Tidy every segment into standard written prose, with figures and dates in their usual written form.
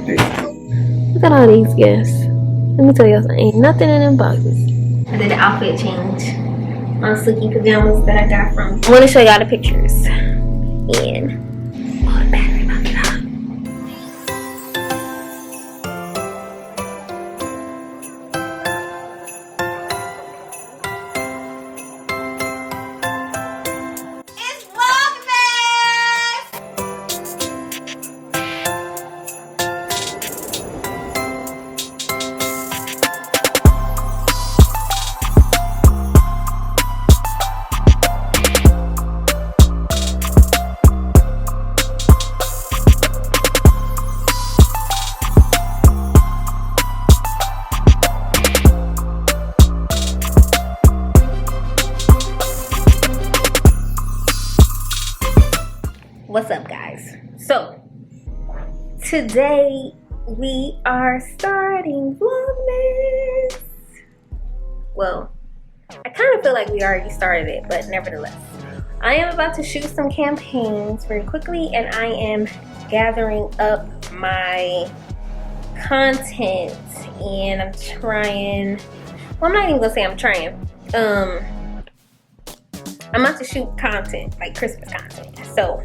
Look at all these gifts. Let me tell y'all something. Ain't nothing in them boxes. I did an outfit change on sleeky pajamas that I got from. I want to show y'all the pictures. And oh, the battery about to die. It's Vlogmas! What's up, guys? So today we are starting Vlogmas. Well, I kind of feel like we already started it, but nevertheless, I am about to shoot some campaigns very quickly, and I am gathering up my content, and I'm trying. Well, I'm not even gonna say I'm trying. I'm about to shoot content, like Christmas content. So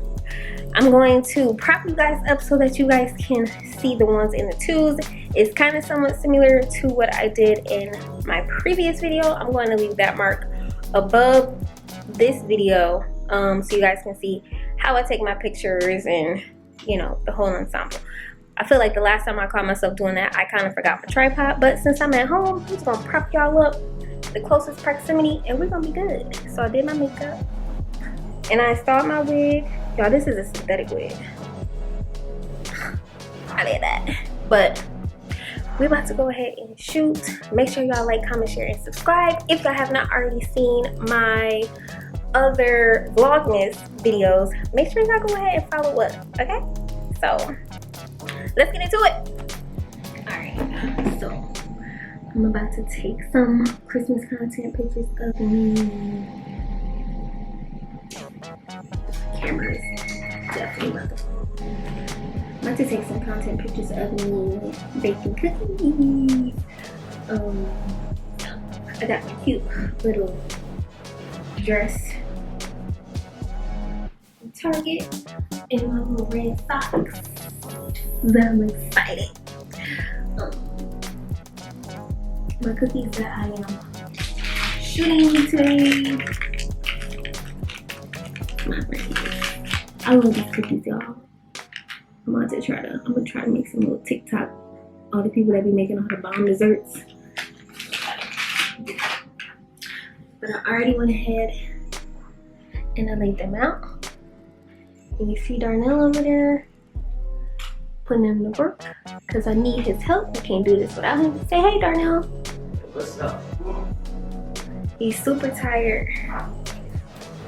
I'm going to prop you guys up so that you guys can see the ones in the twos. It's kind of somewhat similar to what I did in my previous video. I'm going to leave that mark above this video so you guys can see how I take my pictures and, you know, the whole ensemble. I feel like the last time I caught myself doing that, I kind of forgot my tripod. But since I'm at home, I'm just going to prop y'all up the closest proximity and we're going to be good. So I did my makeup and I installed my wig. Y'all, this is a synthetic wig. I did that. But we're about to go ahead and shoot. Make sure y'all like, comment, share, and subscribe. If y'all have not already seen my other Vlogmas videos, make sure y'all go ahead and follow up, okay? So, let's get into it. Alright, so I'm about to take some Christmas content pictures of me. Cameras definitely about to fall. I'm about to take some content pictures of me baking cookies. I got my cute little dress from Target and my little red socks. I'm excited. My cookies that I am shooting today. I love these cookies, y'all. I'm gonna try to make some little TikTok. All the people that be making all the bomb desserts. But I already went ahead and I laid them out. And you see Darnell over there putting them to work because I need his help. I can't do this without him. Say hey, Darnell. What's up? He's super tired.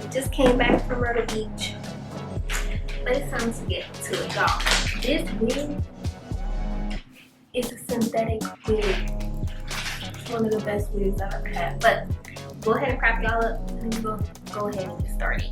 He just came back from Myrtle Beach. But it's time to get to it, y'all. This wig is a synthetic wig. It's one of the best wigs I've ever had. But go ahead and prop y'all up and then we'll go ahead and get started.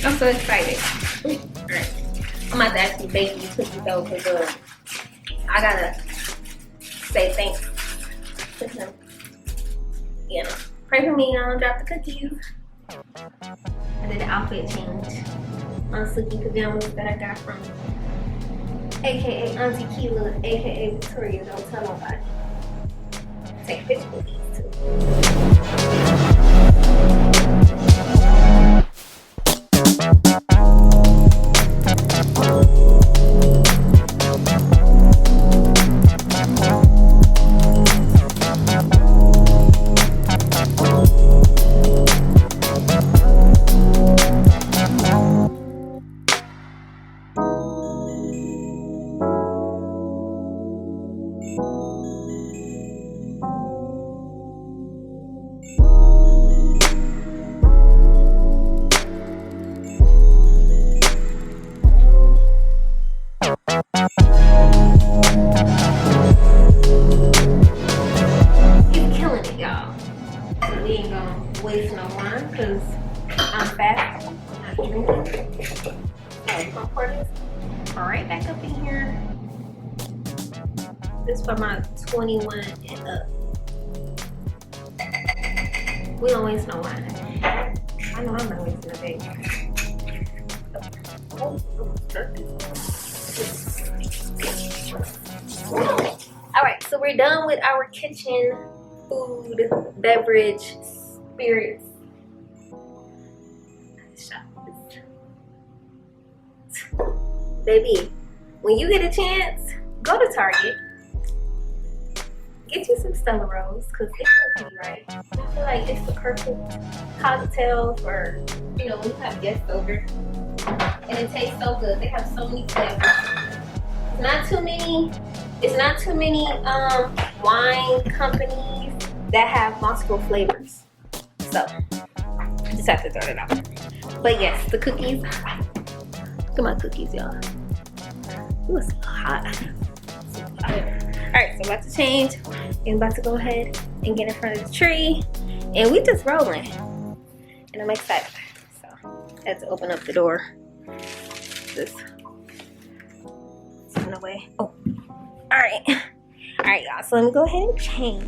I'm so excited. Alright. I'm about to actually bake these cookies though because I gotta say thanks to him. You know, pray for me, I don't drop the cookies. I did an outfit change on sleepy pajamas that I got from aka Auntie Keela, aka Victoria, don't tell nobody. Take a picture with these two. So we ain't gonna waste no wine because I'm fast. Not drinking. So we're gonna pour this right back up in here. This for my 21 and up. We don't waste no wine. I know I'm not wasting a thing. Alright, so we're done with our kitchen, food, beverage, spirits. Baby, when you get a chance, go to Target. Get you some Stella Rose, because it's gonna be right. I feel like it's the perfect cocktail for, you know, when you have guests over. And it tastes so good. They have so many flavors. It's not too many wine companies that have multiple flavors. So just have to throw it out. But yes, the cookies. Look at my cookies, y'all. Ooh, it's hot. Alright, so about to change. I'm about to go ahead and get in front of the tree. And we just rolling. And I'm excited. So I had to open up the door. This in the way. Oh. Alright. Alright, y'all. So let me go ahead and change.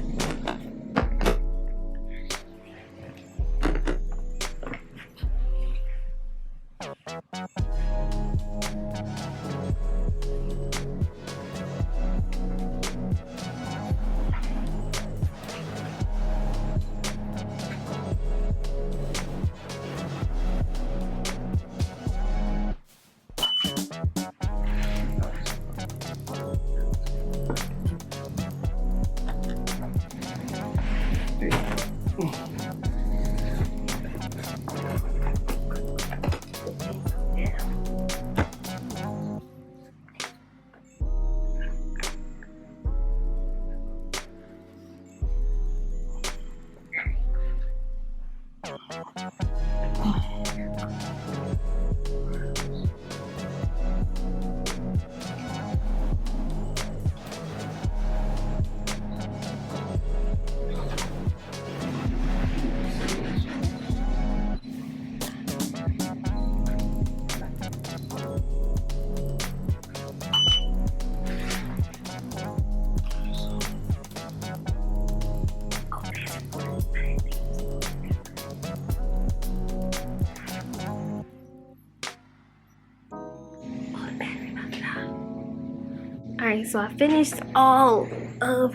Alright, so I finished all of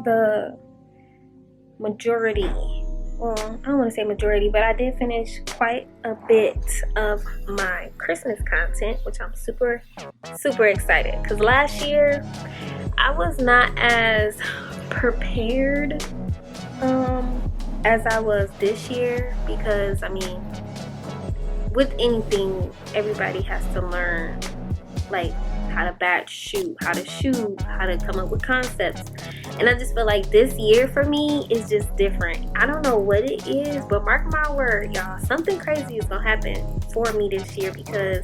the majority. Well, I don't want to say majority, but I did finish quite a bit of my Christmas content, which I'm super, super excited. Because last year, I was not as prepared as I was this year. Because, I mean, with anything, everybody has to learn, like, how to batch shoot, how to come up with concepts. And I just feel like this year for me is just different. I don't know what it is, but mark my word, y'all, something crazy is gonna happen for me this year, because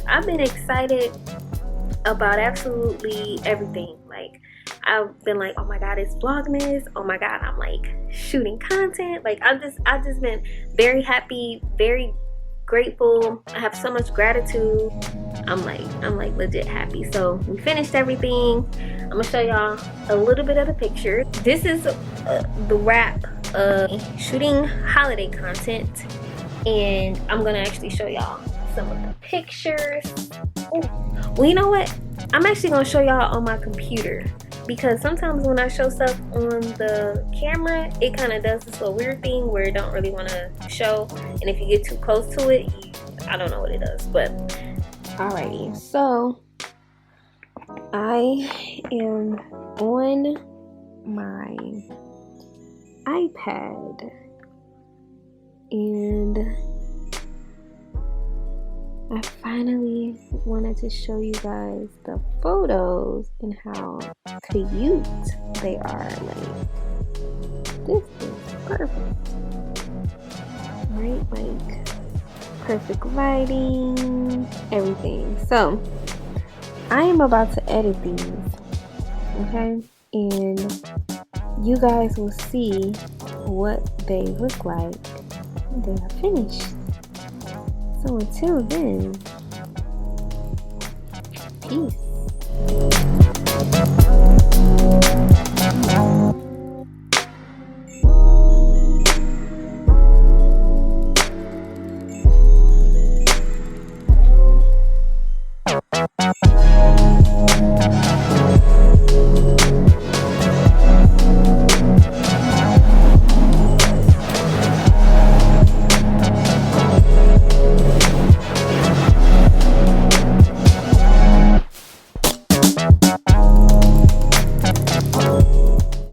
I've been excited about absolutely everything. Like, I've been like, oh my god, it's Vlogmas. Oh my god, I'm like shooting content. Like, I've just been very happy, very grateful. I have so much gratitude. I'm like legit happy. So we finished everything. I'm gonna show y'all a little bit of the picture. This is the wrap of shooting holiday content, and I'm gonna actually show y'all some of the pictures. Ooh. Well, you know what? I'm actually gonna show y'all on my computer, because sometimes when I show stuff on the camera, it kind of does this little weird thing where it don't really want to show, and if you get too close to it, I don't know what it does. But alrighty, so I am on my iPad, and I finally wanted to show you guys the photos and how cute they are. Like, this is perfect, right? Like, perfect lighting, everything. So I am about to edit these, okay? And you guys will see what they look like when they are finished. So until then, peace.